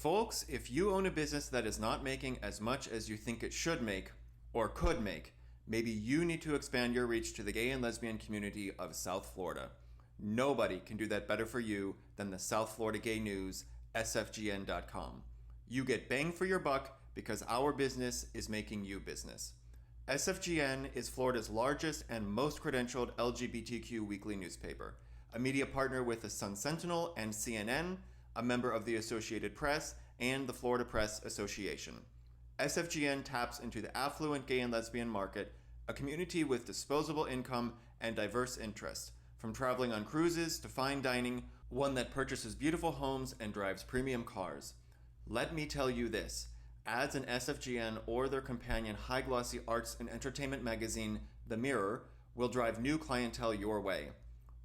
Folks, if you own a business that is not making as much as you think it should make or could make, maybe you need to expand your reach to the gay and lesbian community of South Florida. Nobody can do that better for you than the South Florida Gay News, sfgn.com. You get bang for your buck because our business is making you business. SFGN is Florida's largest and most credentialed LGBTQ weekly newspaper, a media partner with the Sun Sentinel and CNN, a member of the Associated Press and the Florida Press Association. SFGN taps into the affluent gay and lesbian market, a community with disposable income and diverse interests, from traveling on cruises to fine dining, one that purchases beautiful homes and drives premium cars. Let me tell you this, ads in SFGN or their companion high-glossy arts and entertainment magazine, The Mirror, will drive new clientele your way.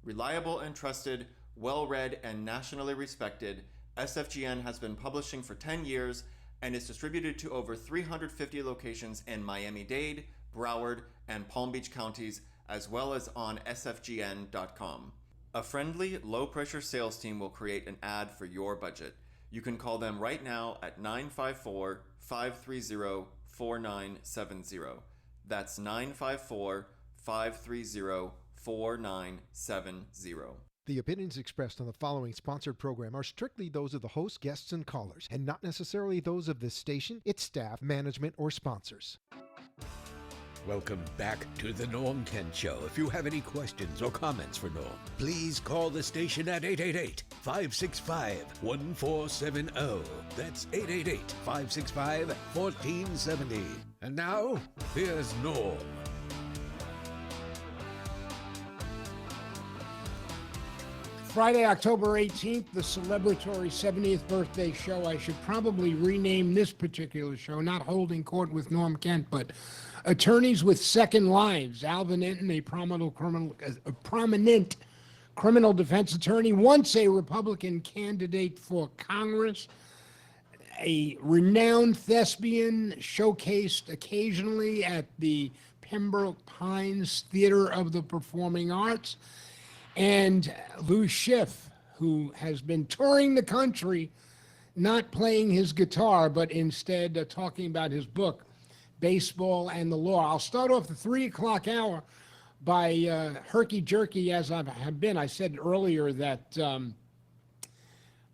Reliable and trusted, well-read and nationally respected, SFGN has been publishing for 10 years and is distributed to over 350 locations in Miami-Dade, Broward, and Palm Beach counties, as well as on sfgn.com. A friendly, low-pressure sales team will create an ad for your budget. You can call them right now at 954-530-4970. That's 954-530-4970. The opinions expressed on the following sponsored program are strictly those of the host, guests, and callers, and not necessarily those of this station, its staff, management, or sponsors. Welcome back to the Norm Kent Show. If you have any questions or comments for Norm, please call the station at 888-565-1470. That's 888-565-1470. And now, here's Norm. Friday, October 18th, the celebratory 70th birthday show. I should probably rename this particular show, not Holding Court with Norm Kent, but Attorneys with Second Lives. Alvin Entin, a prominent criminal defense attorney, once a Republican candidate for Congress, a renowned thespian showcased occasionally at the Pembroke Pines Theater of the Performing Arts, and Schiff, who has been touring the country, not playing his guitar, but instead talking about his book, Baseball and the Law. I'll start off the 3 o'clock hour by herky-jerky as I have been. I said earlier that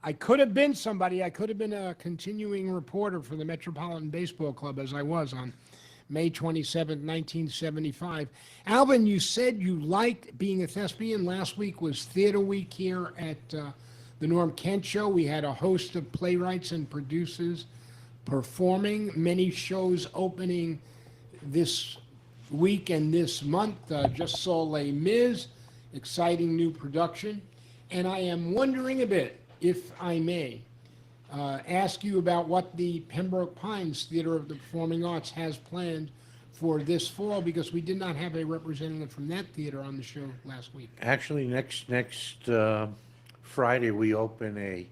I could have been somebody. I could have been a continuing reporter for the Metropolitan Baseball Club, as I was on May 27, 1975. Alvin, you said you liked being a thespian. Last week was Theater Week here at the Norm Kent Show. We had a host of playwrights and producers performing, many shows opening this week and this month. Just saw Les Mis, exciting new production. And I am wondering a bit, if I may, ask you about what the Pembroke Pines Theater of the Performing Arts has planned for this fall, because we did not have a representative from that theater on the show last week. Actually, next Friday we open a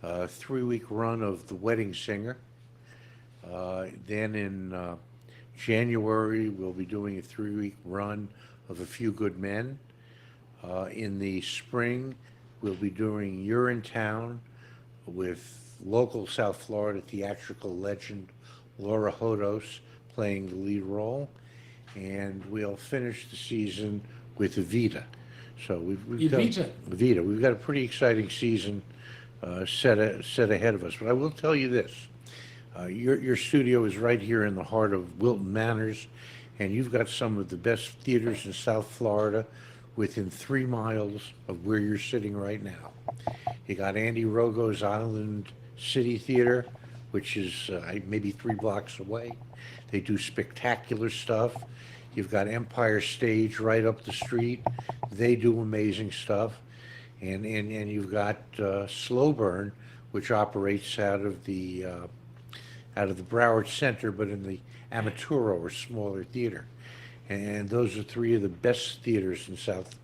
3-week run of The Wedding Singer. Then in January we'll be doing a 3-week run of A Few Good Men. In the spring we'll be doing You're in Town with local South Florida theatrical legend Laura Hodos playing the lead role, and we'll finish the season with Evita. So we've got Evita. We've got a pretty exciting season set ahead of us. But I will tell you this: your studio is right here in the heart of Wilton Manors, and you've got some of the best theaters in South Florida within 3 miles of where you're sitting right now. You got Andy Rogo's Island City Theater, which is maybe 3 blocks away. They do spectacular stuff. You've got Empire Stage right up the street. They do amazing stuff. And you've got Slow Burn, which operates out of the Broward Center, but in the Amaturo or smaller theater. And those are 3 of the best theaters in South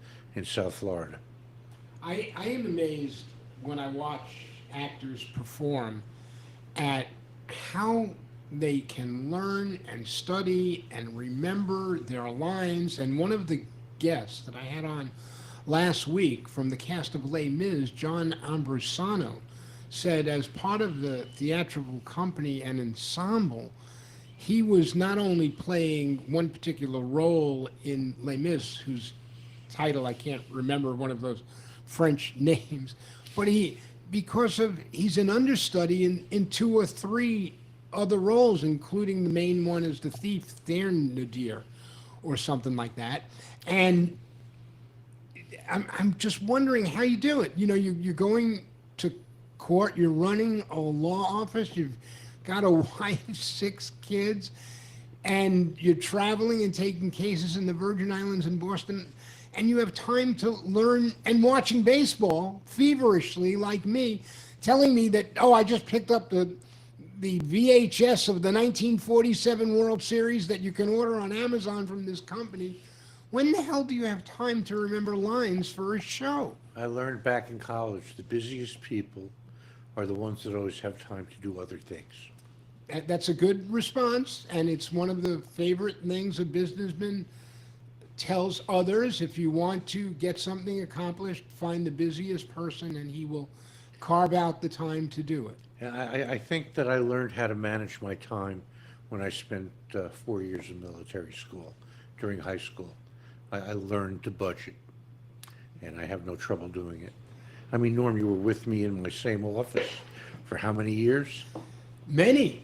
Florida. I am amazed when I watch actors perform at how they can learn and study and remember their lines. And one of the guests that I had on last week from the cast of Les Mis, John Ambrosano, said as part of the theatrical company and ensemble, he was not only playing one particular role in Les Mis, whose title I can't remember, one of those French names, but he's an understudy in two or three other roles, including the main one as the thief, Nadir, or something like that. And I'm just wondering how you do it. You know, you're going to court, you're running a law office, you've got a wife, 6 kids, and you're traveling and taking cases in the Virgin Islands and Boston, and you have time to learn and watching baseball feverishly like me, telling me that, oh, I just picked up the VHS of the 1947 World Series that you can order on Amazon from this company. When the hell do you have time to remember lines for a show? I learned back in college, the busiest people are the ones that always have time to do other things. That's a good response, and it's one of the favorite things a businessman tells others. If you want to get something accomplished, find the busiest person, and he will carve out the time to do it. And I think that I learned how to manage my time when I spent 4 years in military school, during high school. I learned to budget, and I have no trouble doing it. I mean, Norm, you were with me in my same office for how many years? Many.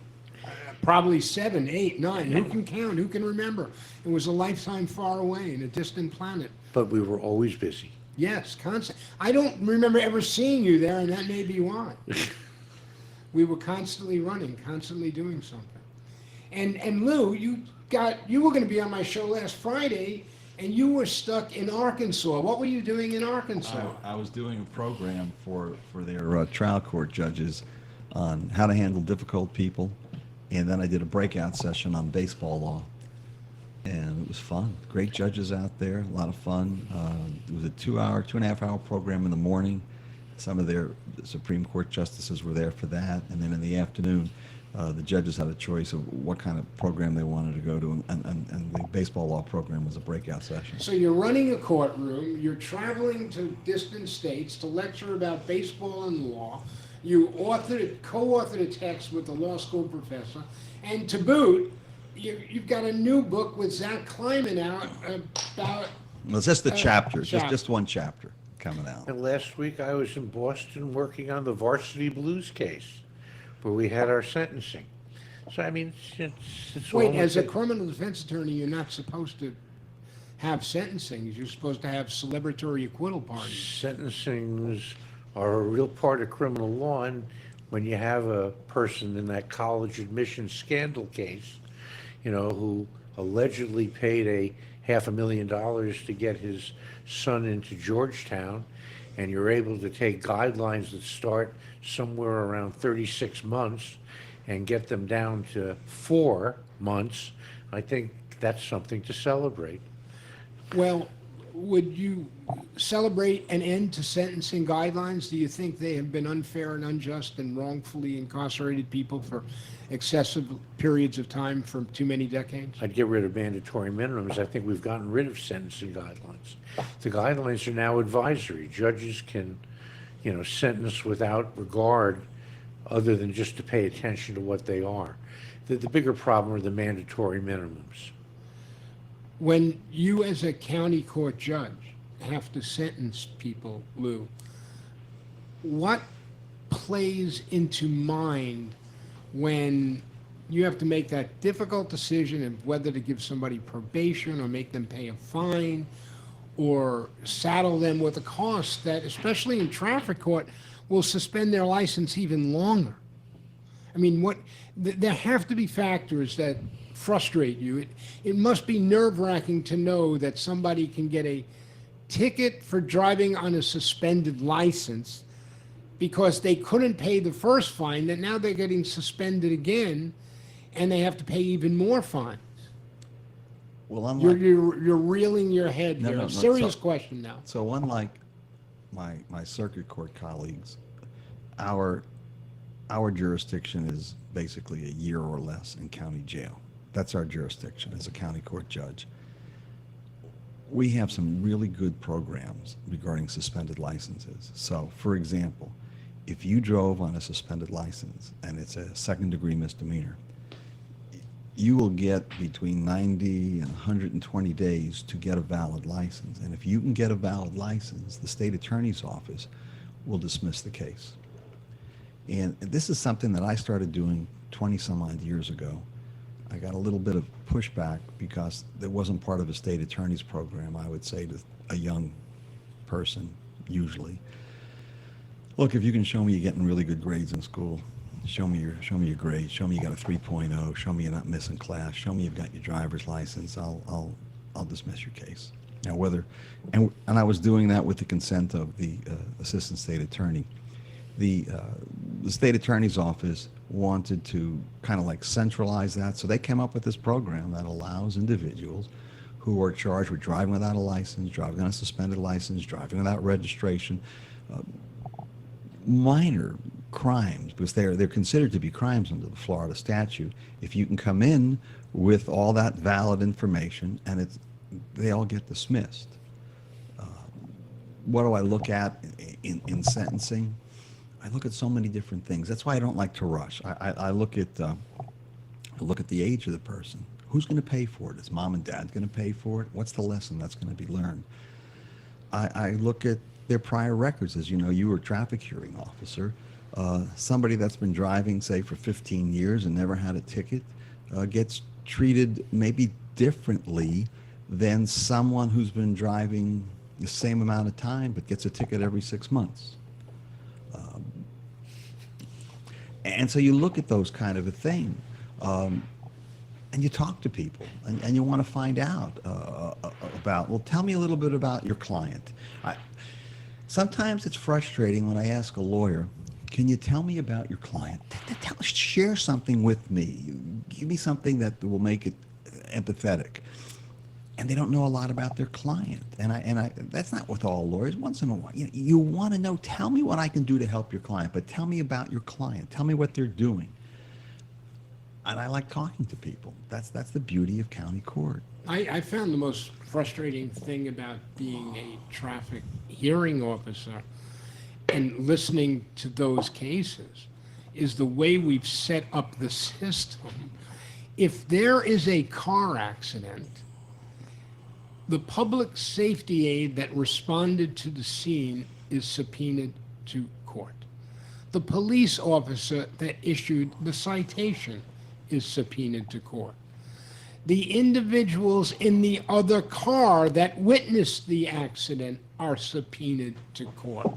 Probably 7, 8, 9. Who can count? Who can remember? It was a lifetime far away in a distant planet. But we were always busy. Yes, constant. I don't remember ever seeing you there, and that may be why. We were constantly running, constantly doing something. And Lou, you were going to be on my show last Friday, and you were stuck in Arkansas. What were you doing in Arkansas? I was doing a program for their trial court judges on how to handle difficult people, and then I did a breakout session on baseball law, and it was fun. Great judges out there, a lot of fun. It was a 2.5 hour program in the morning. Some of their Supreme Court justices were there for that, and then in the afternoon, the judges had a choice of what kind of program they wanted to go to, and the baseball law program was a breakout session. So you're running a courtroom, you're traveling to distant states to lecture about baseball and law, you co-authored a text with a law school professor, and to boot, you've got a new book with Zach Kleiman out about... Well, it's just the chapters, just one chapter coming out. And last week I was in Boston working on the Varsity Blues case, where we had our sentencing. So, I mean, it's Wait, all as a within- criminal defense attorney, you're not supposed to have sentencing. You're supposed to have celebratory acquittal parties. Sentencings are a real part of criminal law, and when you have a person in that college admission scandal case, you know, who allegedly paid a $500,000 to get his son into Georgetown, and you're able to take guidelines that start somewhere around 36 months and get them down to 4 months, I think that's something to celebrate. Well, would you celebrate an end to sentencing guidelines? Do you think they have been unfair and unjust and wrongfully incarcerated people for excessive periods of time for too many decades? I'd get rid of mandatory minimums. I think we've gotten rid of sentencing guidelines. The guidelines are now advisory. Judges can, you know, sentence without regard other than just to pay attention to what they are. The bigger problem are the mandatory minimums. When you as a county court judge have to sentence people, Lou, what plays into mind when you have to make that difficult decision of whether to give somebody probation or make them pay a fine or saddle them with a cost that, especially in traffic court, will suspend their license even longer? I mean, there have to be factors that frustrate you. It must be nerve-wracking to know that somebody can get a ticket for driving on a suspended license because they couldn't pay the first fine, that now they're getting suspended again, and they have to pay even more fines. Well, unlike, You're reeling your head No, here. no, no, Serious so- question now. so unlike my circuit court colleagues, our jurisdiction is basically a year or less in county jail. That's our jurisdiction as a county court judge. We have some really good programs regarding suspended licenses. So, for example, if you drove on a suspended license and it's a second-degree misdemeanor, you will get between 90 and 120 days to get a valid license. And if you can get a valid license, the state attorney's office will dismiss the case. And this is something that I started doing 20 some odd years ago. I got a little bit of pushback because it wasn't part of a state attorney's program. I would say to a young person, usually, look, if you can show me you're getting really good grades in school, show me your grades, show me you got a 3.0, show me you're not missing class, show me you've got your driver's license, I'll dismiss your case. Now and I was doing that with the consent of the assistant state attorney. The state attorney's office wanted to kind of like centralize that, so they came up with this program that allows individuals who are charged with driving without a license, driving on a suspended license, driving without registration, minor crimes, because they're considered to be crimes under the Florida statute. If you can come in with all that valid information, and they all get dismissed. What do I look at in sentencing? I look at so many different things. That's why I don't like to rush. I look at the age of the person. Who's going to pay for it? Is mom and dad going to pay for it? What's the lesson that's going to be learned? I look at their prior records. As you know, you were a traffic hearing officer. Somebody that's been driving, say, for 15 years and never had a ticket gets treated maybe differently than someone who's been driving the same amount of time but gets a ticket every 6 months. And so you look at those kind of a thing, and you talk to people, and you want to find out about, well, tell me a little bit about your client. Sometimes it's frustrating when I ask a lawyer, can you tell me about your client? Share something with me. Give me something that will make it empathetic. And they don't know a lot about their client. And I that's not with all lawyers. Once in a while, you want to know, tell me what I can do to help your client, but tell me about your client. Tell me what they're doing. And I like talking to people. That's the beauty of county court. I found the most frustrating thing about being a traffic hearing officer and listening to those cases is the way we've set up the system. If there is a car accident, the public safety aide that responded to the scene is subpoenaed to court. The police officer that issued the citation is subpoenaed to court. The individuals in the other car that witnessed the accident are subpoenaed to court.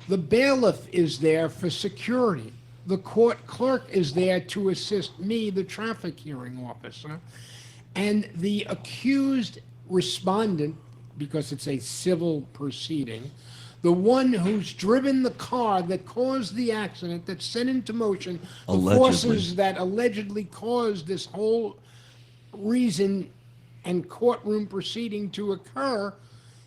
The bailiff is there for security. The court clerk is there to assist me, the traffic hearing officer. And the accused respondent, because it's a civil proceeding, the one who's driven the car that caused the accident, that set into motion the forces that allegedly caused this whole reason and courtroom proceeding to occur,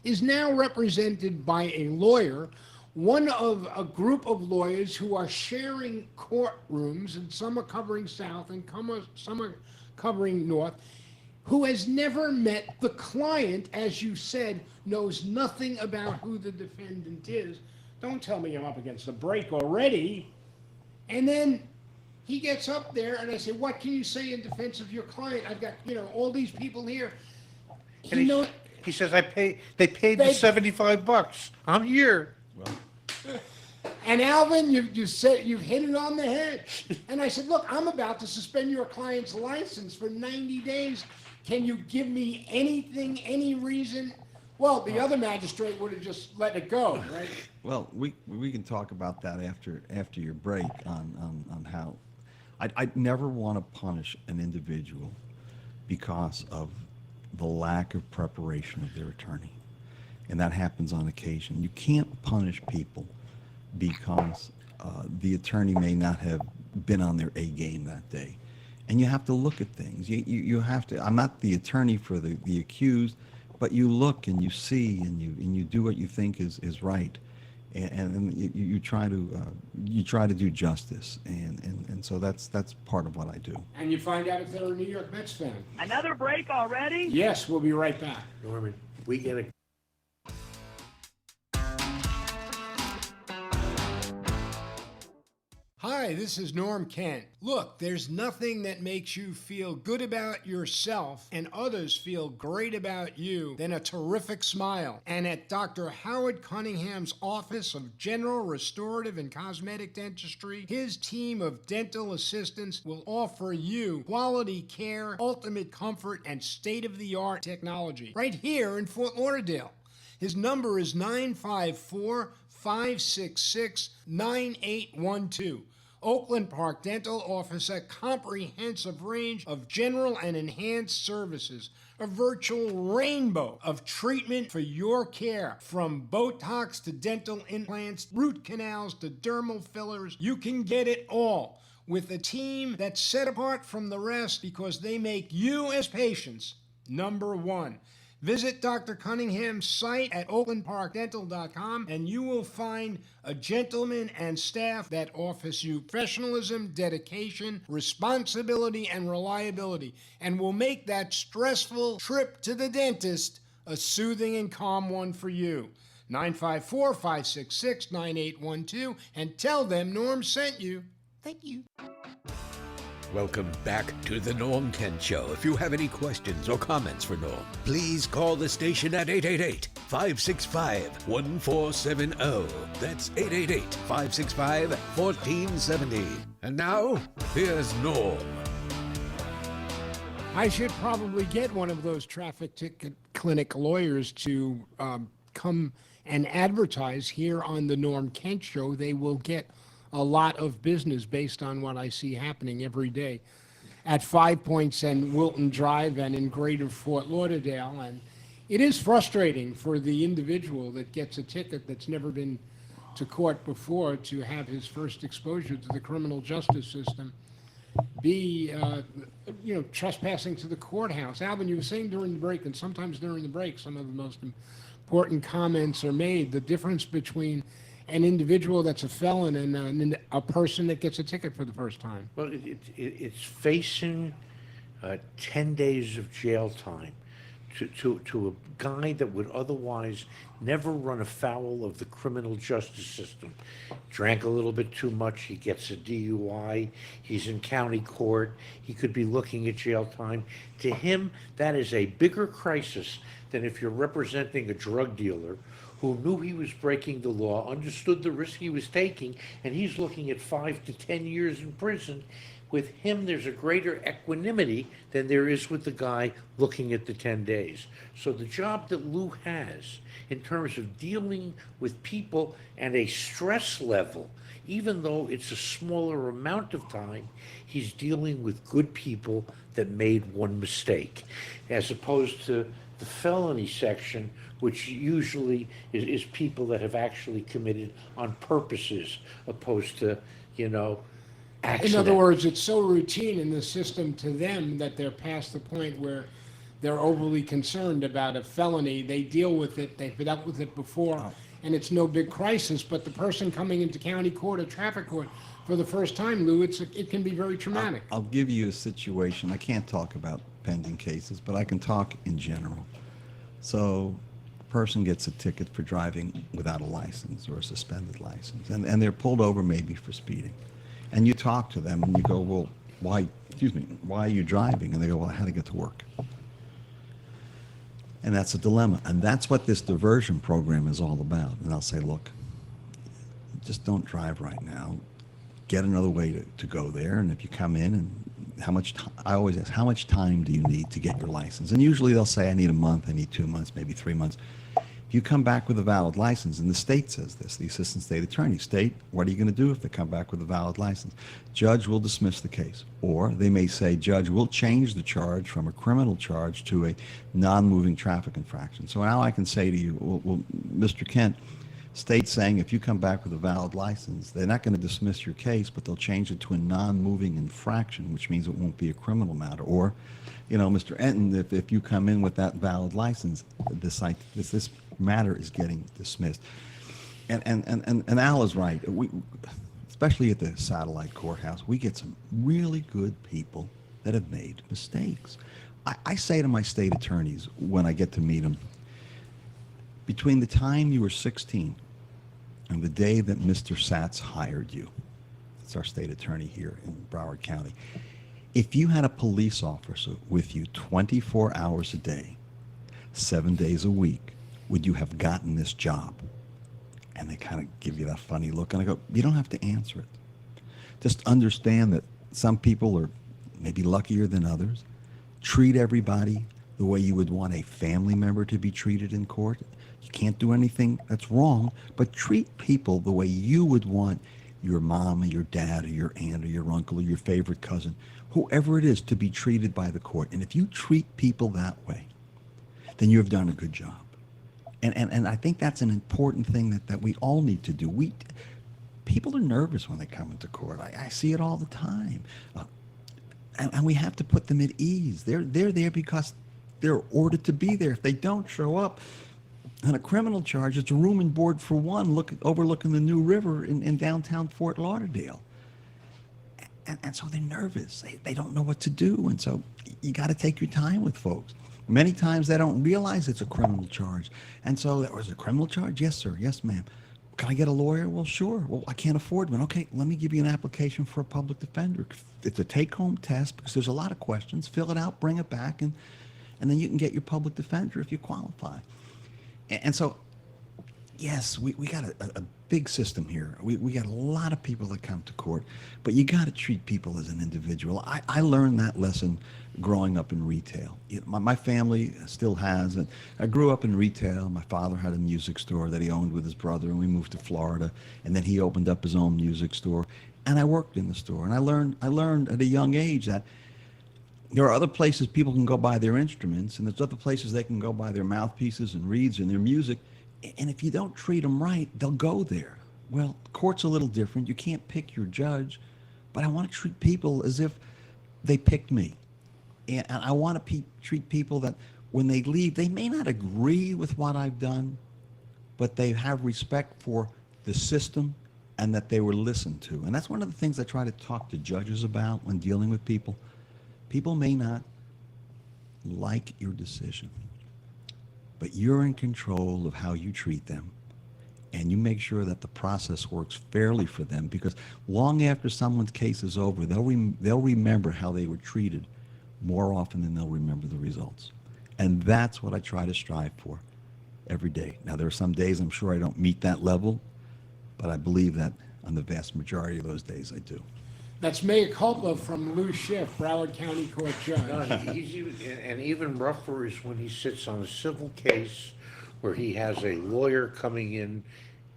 is now represented by a lawyer, one of a group of lawyers who are sharing courtrooms, and some are covering south and some are covering north, who has never met the client, as you said, knows nothing about who the defendant is. Don't tell me I'm up against the break already. And then he gets up there and I say, what can you say in defense of your client? I've got, all these people here. He says, they paid me $75. I'm here. And Alvin, you said, you've hit it on the head. And I said, look, I'm about to suspend your client's license for 90 days. Can you give me anything, any reason? Well, the other magistrate would have just let it go, right? Well, we can talk about that after your break on how I never want to punish an individual because of the lack of preparation of their attorney. And that happens on occasion. You can't punish people because the attorney may not have been on their A game that day. And you have to look at things. You have to. I'm not the attorney for the accused, but you look and you see and you do what you think is right, and you try to do justice, and so that's part of what I do. And you find out if they're a New York Mets fan. Another break already? Yes, we'll be right back. Norman, we get a Hi, this is Norm Kent. Look, there's nothing that makes you feel good about yourself and others feel great about you than a terrific smile. And at Dr. Howard Cunningham's Office of General Restorative and Cosmetic Dentistry, his team of dental assistants will offer you quality care, ultimate comfort, and state-of-the-art technology right here in Fort Lauderdale. His number is 954-566-9812. Oakland Park Dental offers a comprehensive range of general and enhanced services, a virtual rainbow of treatment for your care. From Botox to dental implants, root canals to dermal fillers, you can get it all with a team that's set apart from the rest because they make you as patients number one. Visit Dr. Cunningham's site at oaklandparkdental.com and you will find a gentleman and staff that offers you professionalism, dedication, responsibility, and reliability, and will make that stressful trip to the dentist a soothing and calm one for you. 954-566-9812 and tell them Norm sent you. Thank you. Welcome back to the Norm Kent Show. If you have any questions or comments for Norm, please call the station at 888-565-1470. That's 888-565-1470. And now, here's Norm. I should probably get one of those traffic ticket clinic lawyers to come and advertise here on the Norm Kent Show. They will get a lot of business based on what I see happening every day at 5 Points and Wilton Drive and in Greater Fort Lauderdale. And it is frustrating for the individual that gets a ticket that's never been to court before to have his first exposure to the criminal justice system be, trespassing to the courthouse. Alvin, you were saying during the break, and sometimes during the break, some of the most important comments are made, the difference between an individual that's a felon and a person that gets a ticket for the first time. Well, it's facing 10 days of jail time to a guy that would otherwise never run afoul of the criminal justice system. Drank a little bit too much, he gets a DUI, he's in county court, he could be looking at jail time. To him, that is a bigger crisis than if you're representing a drug dealer who knew he was breaking the law, understood the risk he was taking, and he's looking at 5 to 10 years in prison. With him, there's a greater equanimity than there is with the guy looking at the 10 days. So the job that Lou has in terms of dealing with people and a stress level, even though it's a smaller amount of time, he's dealing with good people that made one mistake, as opposed to the felony section, which usually is people that have actually committed on purposes, opposed to, accident. In other words, it's so routine in the system to them that they're past the point where they're overly concerned about a felony. They deal with it, they've dealt with it before, and it's no big crisis. But the person coming into county court or traffic court for the first time, Lou, it can be very traumatic. I'll give you a situation. I can't talk about pending cases, but I can talk in general. So a person gets a ticket for driving without a license or a suspended license, and they're pulled over maybe for speeding. And you talk to them and you go, well, why are you driving? And they go, well, I had to get to work. And that's a dilemma. And that's what this diversion program is all about. And I'll say, look, just don't drive right now. Get another way to go there. And if you come in, and I always ask, how much time do you need to get your license? And usually they'll say, I need a month, I need 2 months, maybe 3 months. If you come back with a valid license, and the state says this, the assistant state attorney, state, what are you going to do if they come back with a valid license? Judge will dismiss the case. Or they may say, Judge, we'll change the charge from a criminal charge to a non-moving traffic infraction. So now I can say to you, well, Mr. Kent, state's saying if you come back with a valid license, they're not going to dismiss your case, but they'll change it to a non-moving infraction, which means it won't be a criminal matter. Or, Mr. Entin, if you come in with that valid license, this matter is getting dismissed. And Al is right. We, especially at the satellite courthouse, we get some really good people that have made mistakes. I say to my state attorneys when I get to meet them, between the time you were 16 and the day that Mr. Satz hired you, It's our state attorney here in Broward County. If you had a police officer with you 24 hours a day, 7 days a week, would you have gotten this job? And they kind of give you that funny look, and I go, you don't have to answer it. Just understand that some people are maybe luckier than others. Treat everybody the way you would want a family member to be treated in court. You can't do anything that's wrong, but treat people the way you would want your mom or your dad or your aunt or your uncle or your favorite cousin, whoever it is, to be treated by the court. And if you treat people that way, then you have done a good job. And I think that's an important thing that we all need to do. People are nervous when they come into court. I see it all the time. And we have to put them at ease. They're there because they're ordered to be there. If they don't show up on a criminal charge, it's a room and board for one, overlooking the New River in downtown Fort Lauderdale. And so they're nervous. They don't know what to do. And so you got to take your time with folks. Many times they don't realize it's a criminal charge. And so, that was a criminal charge? Yes, sir. Yes, ma'am. Can I get a lawyer? Well, sure. Well, I can't afford one. Okay, let me give you an application for a public defender. It's a take-home test because there's a lot of questions. Fill it out, bring it back, and then you can get your public defender if you qualify. And so, yes, we got a big system here. We got a lot of people that come to court, but you got to treat people as an individual. I learned that lesson growing up in retail. My family still has it. I grew up in retail. My father had a music store that he owned with his brother, and we moved to Florida, and then he opened up his own music store, and I worked in the store. And I learned at a young age that there are other places people can go buy their instruments, and there's other places they can go buy their mouthpieces and reeds and their music. And if you don't treat them right, they'll go there. Well, court's a little different. You can't pick your judge, but I want to treat people as if they picked me. And I want to treat people that when they leave, they may not agree with what I've done, but they have respect for the system and that they were listened to. And that's one of the things I try to talk to judges about when dealing with people. People may not like your decision, but you're in control of how you treat them, and you make sure that the process works fairly for them, because long after someone's case is over, they'll remember how they were treated more often than they'll remember the results. And that's what I try to strive for every day. Now, there are some days I'm sure I don't meet that level, but I believe that on the vast majority of those days I do. That's mea culpa from Lou Schiff, Broward County Court Judge. No, and even rougher is when he sits on a civil case where he has a lawyer coming in,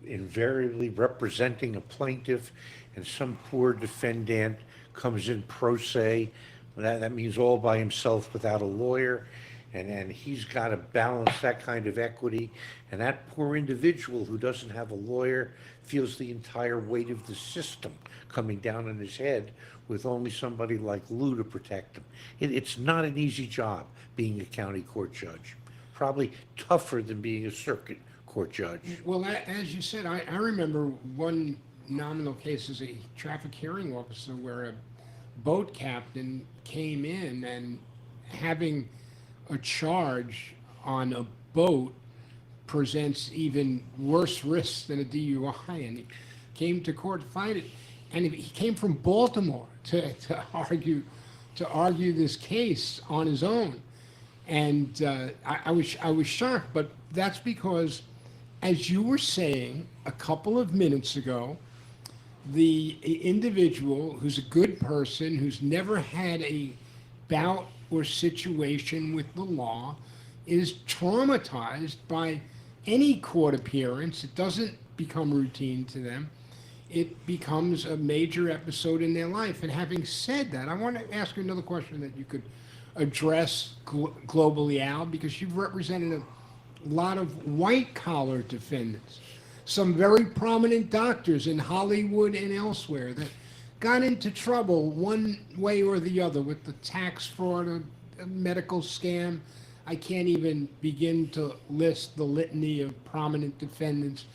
invariably representing a plaintiff, and some poor defendant comes in pro se. That means all by himself without a lawyer, and he's got to balance that kind of equity. And that poor individual who doesn't have a lawyer feels the entire weight of the system coming down on his head with only somebody like Lou to protect him. It's not an easy job being a county court judge. Probably tougher than being a circuit court judge. Well, as you said, I remember one nominal case as a traffic hearing officer where a boat captain came in and having a charge on a boat presents even worse risks than a DUI, and he came to court to fight it. And he came from Baltimore to argue this case on his own. And I was shocked, but that's because, as you were saying a couple of minutes ago, the individual who's a good person, who's never had a bout or situation with the law, is traumatized by any court appearance. It doesn't become routine to them. It becomes a major episode in their life. And having said that, I want to ask you another question that you could address globally, Al, because you've represented a lot of white-collar defendants, some very prominent doctors in Hollywood and elsewhere that got into trouble one way or the other with the tax fraud, a medical scam. I can't even begin to list the litany of prominent defendants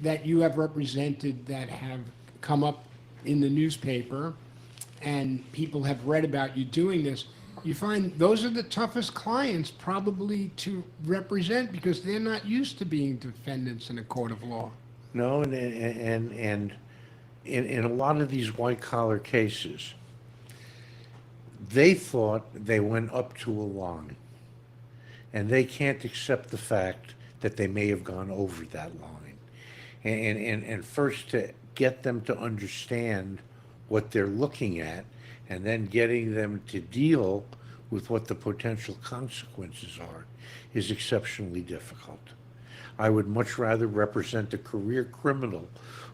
that you have represented that have come up in the newspaper and people have read about you doing this. You find those are the toughest clients probably to represent because they're not used to being defendants in a court of law. No, and in a lot of these white-collar cases, they thought they went up to a line, and they can't accept the fact that they may have gone over that line. And first, to get them to understand what they're looking at, and then getting them to deal with what the potential consequences are, is exceptionally difficult. I would much rather represent a career criminal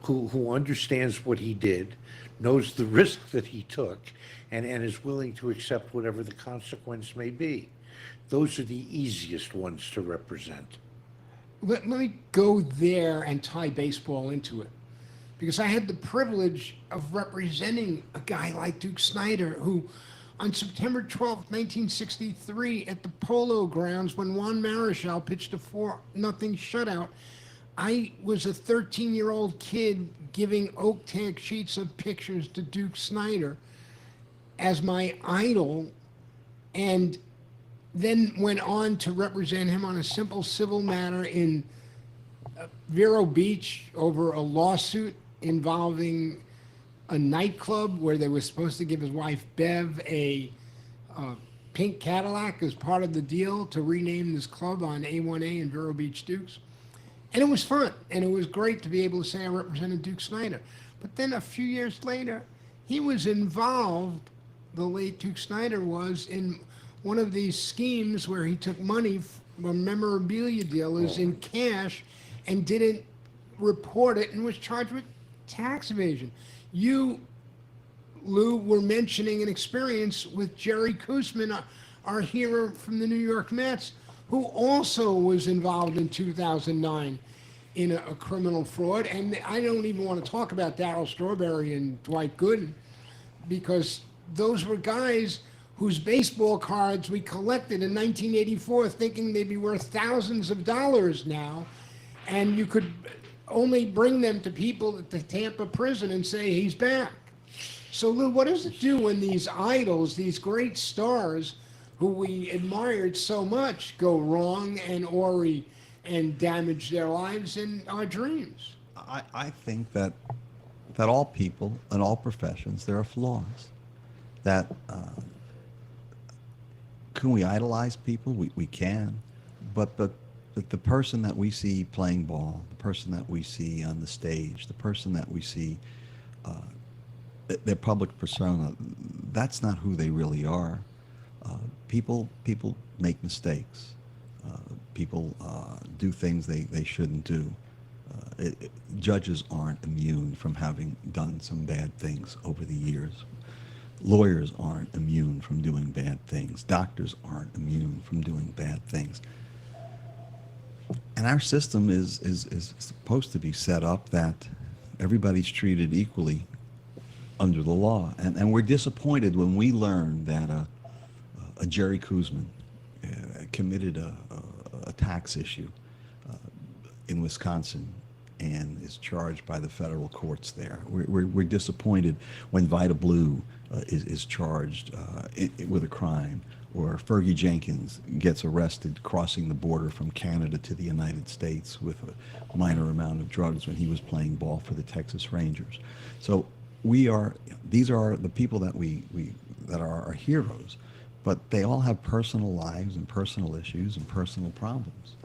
who understands what he did, knows the risk that he took, and is willing to accept whatever the consequence may be. Those are the easiest ones to represent. Let me go there and tie baseball into it. Because I had the privilege of representing a guy like Duke Snider, who on September 12, 1963, at the Polo Grounds, when Juan Marichal pitched a 4-0 shutout, I was a 13-year-old kid giving oak tag sheets of pictures to Duke Snider as my idol, and then went on to represent him on a simple civil matter in Vero Beach over a lawsuit involving a nightclub where they were supposed to give his wife Bev a pink Cadillac as part of the deal to rename this club on A1A in Vero Beach Dukes. And it was fun, and it was great to be able to say I represented Duke Snider. But then a few years later, he was involved, the late Duke Snider was, in one of these schemes where he took money from memorabilia dealers in cash and didn't report it and was charged with tax evasion. You, Lou, were mentioning an experience with Jerry Koosman, our hero from the New York Mets, who also was involved in 2009 in a criminal fraud. And I don't even want to talk about Darryl Strawberry and Dwight Gooden, because those were guys whose baseball cards we collected in 1984 thinking they'd be worth thousands of dollars now, and you could only bring them to people at the Tampa prison and say, he's back. So Lou, what does it do when these idols, these great stars who we admired so much, go wrong and damage their lives and our dreams? I think that all people in all professions, there are flaws. That can we idolize people? We can, but the person that we see playing ball, the person that we see on the stage, the person that we see, their public persona, that's not who they really are. People make mistakes. People do things they shouldn't do. Judges aren't immune from having done some bad things over the years. Lawyers aren't immune from doing bad things. Doctors aren't immune from doing bad things. And our system is supposed to be set up that everybody's treated equally under the law. And we're disappointed when we learn that a Jerry Koosman committed a tax issue in Wisconsin and is charged by the federal courts there. We're disappointed when Vida Blue is charged with a crime, or Fergie Jenkins gets arrested crossing the border from Canada to the United States with a minor amount of drugs when he was playing ball for the Texas Rangers. So these are the people that that are our heroes, but they all have personal lives and personal issues and personal problems.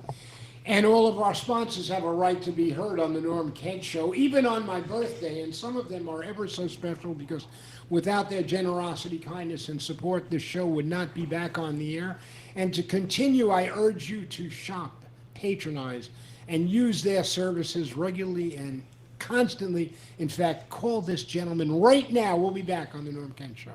And all of our sponsors have a right to be heard on the Norm Kent Show, even on my birthday, and some of them are ever so special because without their generosity, kindness, and support, this show would not be back on the air. And to continue, I urge you to shop, patronize, and use their services regularly and constantly. In fact, call this gentleman right now. We'll be back on the Norm Kent Show.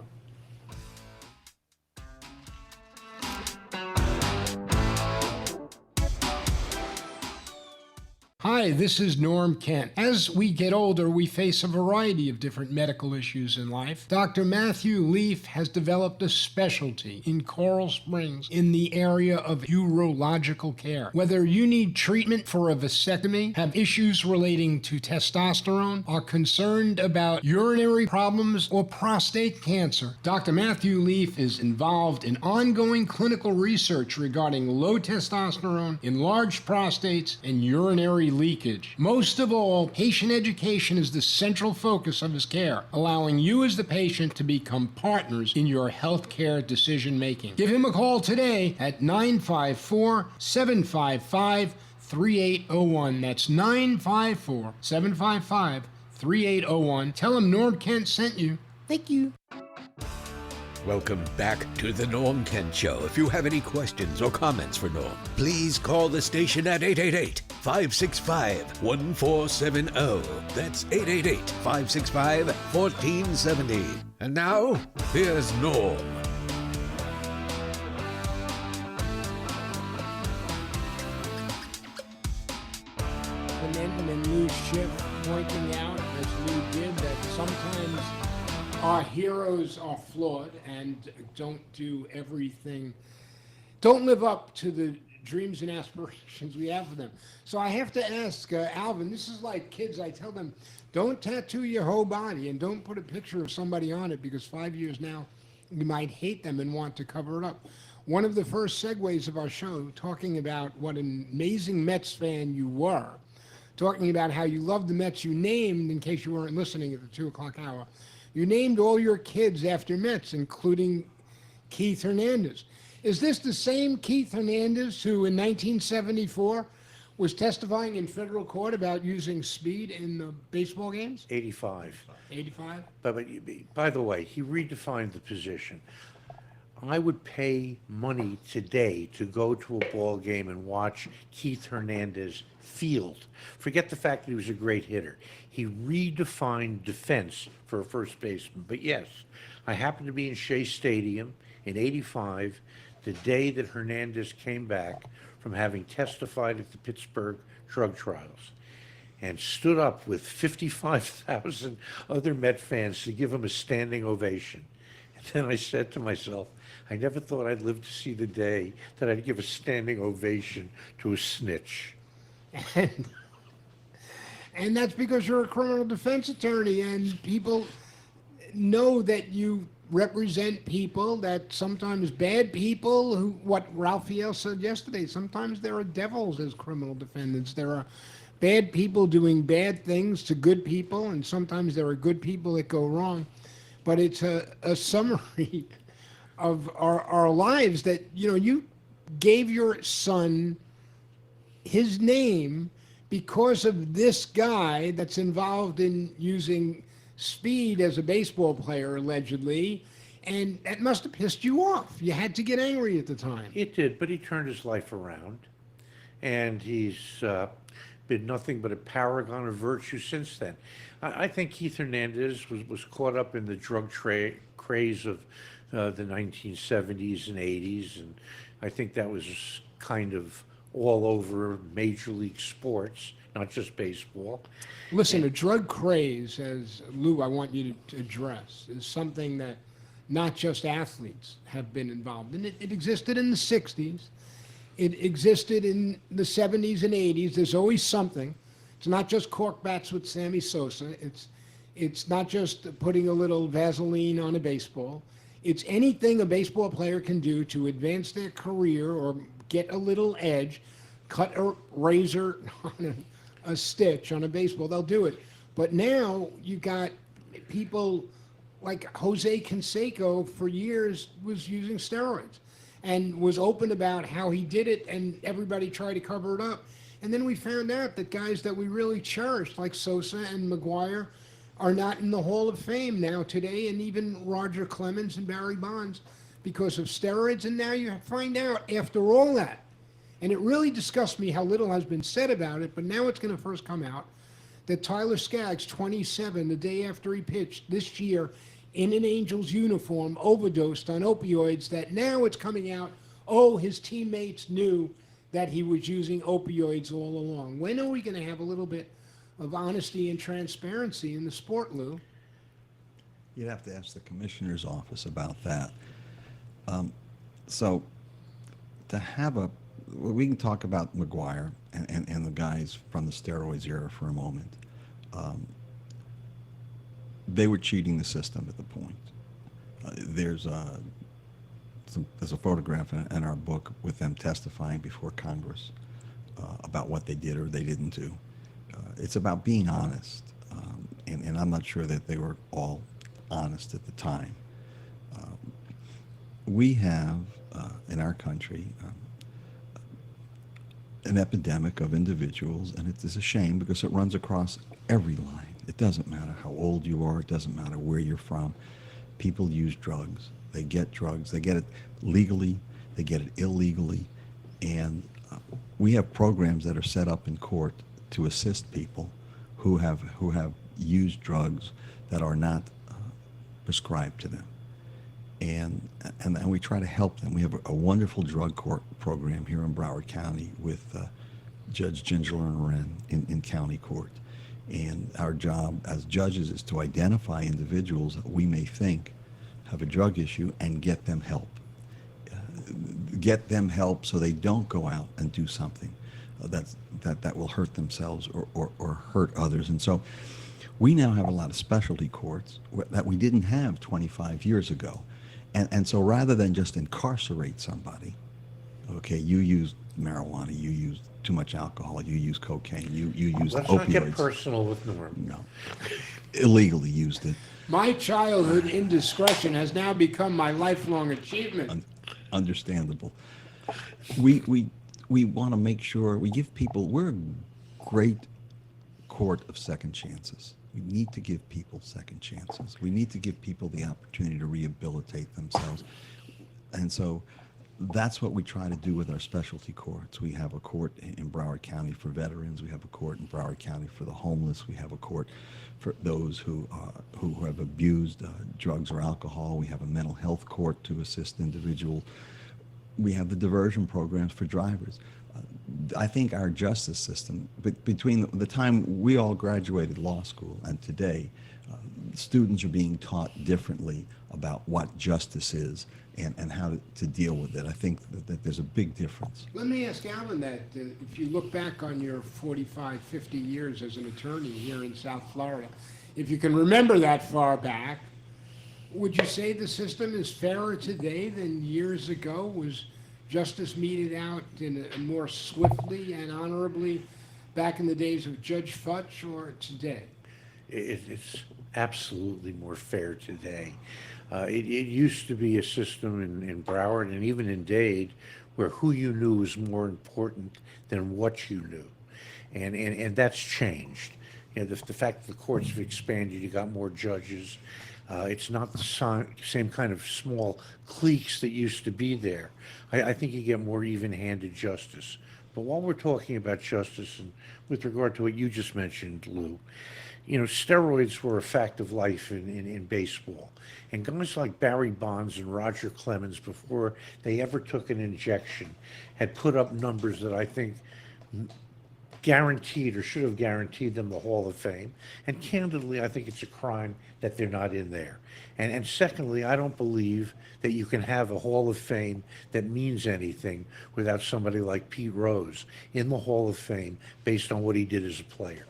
Hi, this is Norm Kent. As we get older, we face a variety of different medical issues in life. Dr. Matthew Leaf has developed a specialty in Coral Springs in the area of urological care. Whether you need treatment for a vasectomy, have issues relating to testosterone, are concerned about urinary problems, or prostate cancer, Dr. Matthew Leaf is involved in ongoing clinical research regarding low testosterone, enlarged prostates, and urinary leakage. Most of all, patient education is the central focus of his care, allowing you as the patient to become partners in your healthcare decision making. Give him a call today at 954-755-3801. That's 954-755-3801. Tell him Norm Kent sent you. Thank you. Welcome back to the Norm Kent Show. If you have any questions or comments for Norm, please call the station at 888-565-1470. That's 888-565-1470. And now, here's Norm. And Lou Schiff pointing out, as Lou did, that sometimes our heroes are flawed and don't do everything, don't live up to the dreams and aspirations we have for them. So I have to ask Alvin, this is like kids, I tell them, don't tattoo your whole body and don't put a picture of somebody on it, because 5 years now, you might hate them and want to cover it up. One of the first segues of our show, talking about what an amazing Mets fan you were, talking about how you loved the Mets, you named, in case you weren't listening at the 2 o'clock hour, you named all your kids after Mets, including Keith Hernandez. Is this the same Keith Hernandez who in 1974 was testifying in federal court about using speed in the baseball games? 85. 85? But by the way, he redefined the position. I would pay money today to go to a ball game and watch Keith Hernandez field. Forget the fact that he was a great hitter. He redefined defense for a first baseman. But yes, I happened to be in Shea Stadium in 85, the day that Hernandez came back from having testified at the Pittsburgh drug trials, and stood up with 55,000 other Met fans to give him a standing ovation. And then I said to myself, I never thought I'd live to see the day that I'd give a standing ovation to a snitch. And that's because you're a criminal defense attorney, and people know that you represent people, that sometimes bad people, who, what Raphael said yesterday, sometimes there are devils as criminal defendants. There are bad people doing bad things to good people, and sometimes there are good people that go wrong. But it's a summary of our lives that, you know, you gave your son his name because of this guy that's involved in using speed as a baseball player, allegedly, and that must have pissed you off. You had to get angry at the time. It did, but he turned his life around, and he's been nothing but a paragon of virtue since then. I think Keith Hernandez was caught up in the drug craze of the 1970s and 80s, and I think that was kind of all over Major League sports, not just baseball. Listen, a drug craze, as Lou, I want you to address, is something that not just athletes have been involved in. It existed in the 60s. It existed in the 70s and 80s. There's always something. It's not just cork bats with Sammy Sosa. It's not just putting a little Vaseline on a baseball. It's anything a baseball player can do to advance their career or get a little edge, cut a razor on a stitch on a baseball, they'll do it. But now you got people like Jose Canseco for years was using steroids and was open about how he did it, and everybody tried to cover it up. And then we found out that guys that we really cherished, like Sosa and McGuire, are not in the Hall of Fame now today, and even Roger Clemens and Barry Bonds, because of steroids. And now you find out after all that, and it really disgusts me how little has been said about it, but now it's going to first come out, that Tyler Skaggs, 27, the day after he pitched this year in an Angels uniform, overdosed on opioids, that now it's coming out, oh, his teammates knew that he was using opioids all along. When are we going to have a little bit of honesty and transparency in the sport, Lou? You'd have to ask the commissioner's office about that. So to have a, we can talk about McGuire and the guys from the steroids era for a moment. They were cheating the system at the point. There's a photograph in our book with them testifying before Congress about what they did or they didn't do. it's about being honest, and I'm not sure that they were all honest at the time. We have in our country an epidemic of individuals, and it is a shame because it runs across every line. It doesn't matter how old you are, it doesn't matter where you're from. People use drugs. They get drugs. They get it legally, they get it illegally, and we have programs that are set up in court to assist people who have used drugs that are not prescribed to them. And we try to help them. We have a wonderful drug court program here in Broward County with Judge Ginger Loren in county court. And our job as judges is to identify individuals that we may think have a drug issue and get them help. Get them help so they don't go out and do something that will hurt themselves or hurt others. And so we now have a lot of specialty courts that we didn't have 25 years ago. And so rather than just incarcerate somebody, okay, you use marijuana, you use too much alcohol, you use cocaine, you use Let's opioids. not get personal with Norm. No, illegally used it. My childhood indiscretion has now become my lifelong achievement. Understandable. We want to make sure we give people, we're a great court of second chances. We need to give people second chances. We need to give people the opportunity to rehabilitate themselves. And so that's what we try to do with our specialty courts. We have a court in Broward County for veterans. We have a court in Broward County for the homeless. We have a court for those who have abused drugs or alcohol. We have a mental health court to assist individuals. We have the diversion programs for drivers. I think our justice system, between the time we all graduated law school and today, students are being taught differently about what justice is and how to deal with it. I think that there's a big difference. Let me ask Alvin that if you look back on your 45, 50 years as an attorney here in South Florida, if you can remember that far back, would you say the system is fairer today than years ago? Was justice meted out in a more swiftly and honorably back in the days of Judge Futch or today? It's absolutely more fair today. It used to be a system in Broward and even in Dade where who you knew was more important than what you knew. And that's changed. You know, the fact that the courts have expanded, you got more judges. It's not the same kind of small cliques that used to be there. I think you get more even-handed justice. But while we're talking about justice, and with regard to what you just mentioned, Lou, you know, steroids were a fact of life in baseball. And guys like Barry Bonds and Roger Clemens, before they ever took an injection, had put up numbers that I think guaranteed or should have guaranteed them the Hall of Fame. And candidly, I think it's a crime that they're not in there. And secondly, I don't believe that you can have a Hall of Fame that means anything without somebody like Pete Rose in the Hall of Fame based on what he did as a player.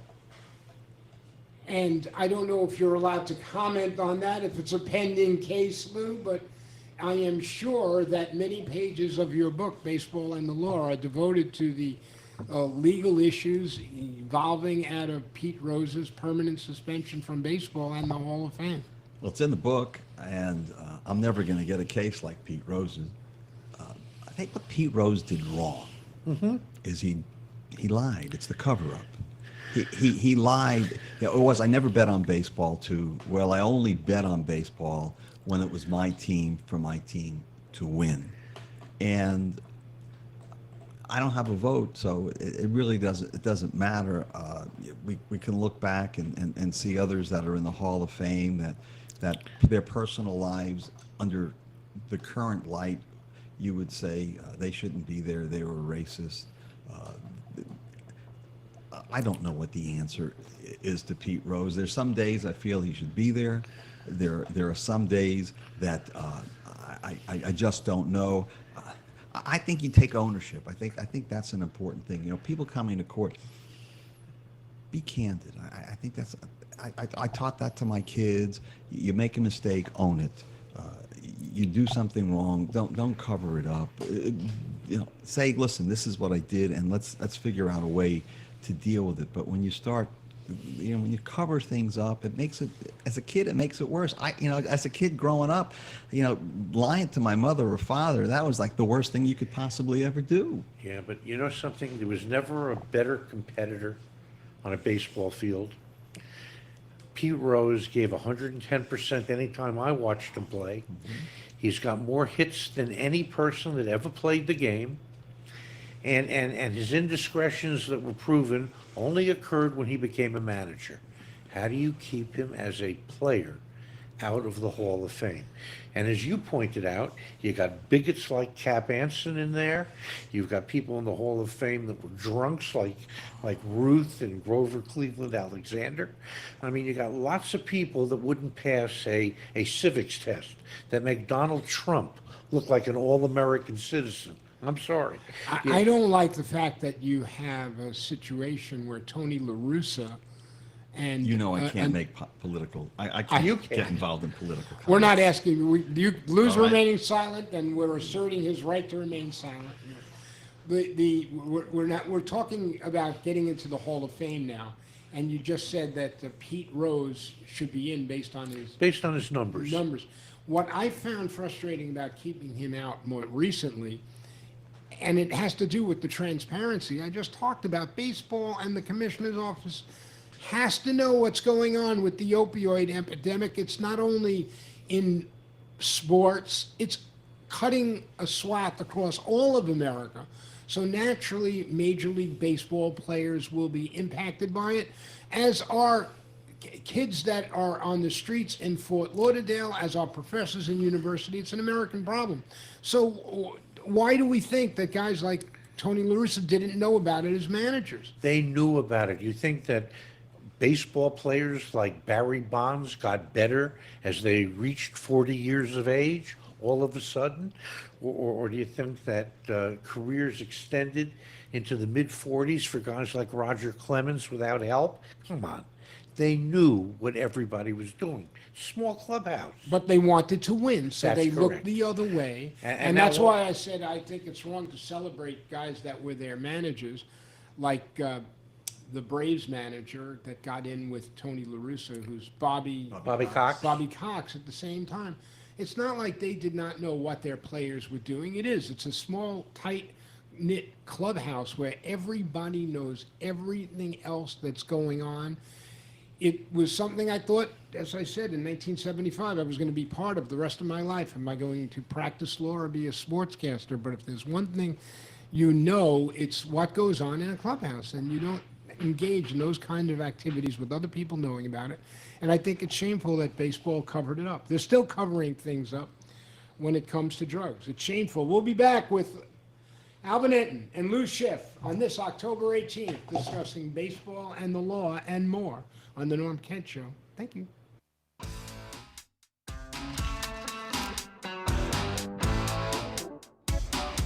And I don't know if you're allowed to comment on that, if it's a pending case, Lou, but I am sure that many pages of your book, Baseball and the Law, are devoted to the legal issues evolving out of Pete Rose's permanent suspension from baseball and the Hall of Fame. Well, it's in the book, and I'm never going to get a case like Pete Rose's. I think what Pete Rose did wrong is he lied. It's the cover-up. He lied. You know, it was, I never bet on baseball to, well, I only bet on baseball when it was my team for my team to win. And I don't have a vote, so it really doesn't matter. We can look back and see others that are in the Hall of Fame that their personal lives under the current light, you would say they shouldn't be there, they were racist. I don't know what the answer is to Pete Rose. There's some days I feel he should be there. There are some days that I just don't know. I think you take ownership. I think that's an important thing. You know, people coming to court, be candid. I think that's. I taught that to my kids. You make a mistake, own it. You do something wrong, don't cover it up. You know, say, listen, this is what I did, and let's figure out a way to deal with it. But when you start, when you cover things up, it makes it, as a kid, it makes it worse. As a kid growing up, lying to my mother or father, that was like the worst thing you could possibly ever do. Yeah, but you know something? There was never a better competitor on a baseball field. Pete Rose gave 110% anytime I watched him play. Mm-hmm. He's got more hits than any person that ever played the game. And his indiscretions that were proven only occurred when he became a manager. How do you keep him as a player out of the Hall of Fame? And as you pointed out, you got bigots like Cap Anson in there. You've got people in the Hall of Fame that were drunks like Ruth and Grover Cleveland Alexander. I mean, you got lots of people that wouldn't pass a civics test, that make Donald Trump look like an all-American citizen. I'm sorry. I don't like the fact that you have a situation where Tony La Russa and... I can't make political... I can't get involved in political comments. We're not asking... Lou's remaining silent, and we're asserting his right to remain silent. We're talking about getting into the Hall of Fame now, and you just said that Pete Rose should be in based on his numbers. What I found frustrating about keeping him out more recently, and it has to do with the transparency I just talked about, baseball and the commissioner's office has to know what's going on with the opioid epidemic. It's not only in sports, it's cutting a swath across all of America. So naturally, Major League Baseball players will be impacted by it, as are kids that are on the streets in Fort Lauderdale, as are professors in university. It's an American problem. So why do we think that guys like Tony La Russa didn't know about it as managers? They knew about it. You think that baseball players like Barry Bonds got better as they reached 40 years of age all of a sudden? Or do you think that careers extended into the mid-40s for guys like Roger Clemens without help? Come on. They knew what everybody was doing. Small clubhouse. But they wanted to win, so That's they correct. looked the other way. And that's that why I said I think it's wrong to celebrate guys that were their managers, like the Braves manager that got in with Tony La Russa, who's Bobby Cox. Bobby Cox at the same time. It's not like they did not know what their players were doing. It's a small, tight-knit clubhouse where everybody knows everything else that's going on. It was something I thought, as I said, in 1975, I was going to be part of the rest of my life. Am I going to practice law or be a sportscaster? But if there's one thing it's what goes on in a clubhouse, and you don't engage in those kind of activities with other people knowing about it. And I think it's shameful that baseball covered it up. They're still covering things up when it comes to drugs. It's shameful. We'll be back with Alvin Entin and Lou Schiff on this October 18th, discussing baseball and the law and more on The Norm Kent Show. Thank you.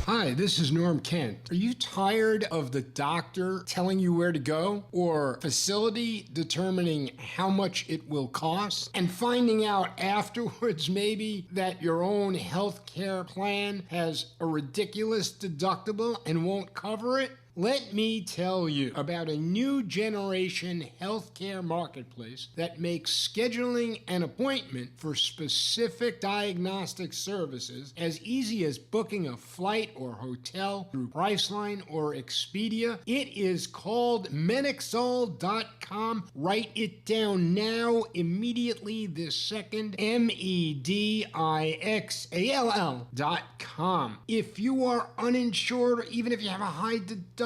Hi, this is Norm Kent. Are you tired of the doctor telling you where to go, or facility determining how much it will cost, and finding out afterwards maybe that your own health care plan has a ridiculous deductible and won't cover it? Let me tell you about a new generation healthcare marketplace that makes scheduling an appointment for specific diagnostic services as easy as booking a flight or hotel through Priceline or Expedia. It is called Medixall.com. Write it down now, immediately this second. Medixall.com. If you are uninsured, or even if you have a high deductible,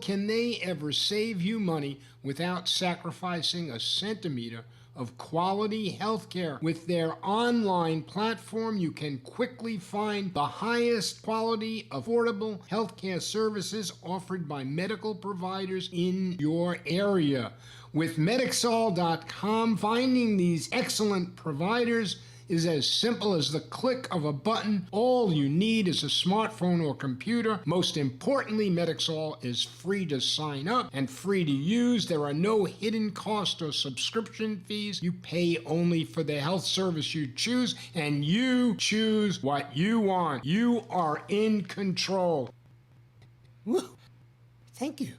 can they ever save you money without sacrificing a centimeter of quality health care? With their online platform, you can quickly find the highest quality, affordable health care services offered by medical providers in your area. With Medixall.com, finding these excellent providers is as simple as the click of a button. All you need is a smartphone or computer. Most importantly, Medixall is free to sign up and free to use. There are no hidden costs or subscription fees. You pay only for the health service you choose, and you choose what you want. You are in control. Woo! Thank you.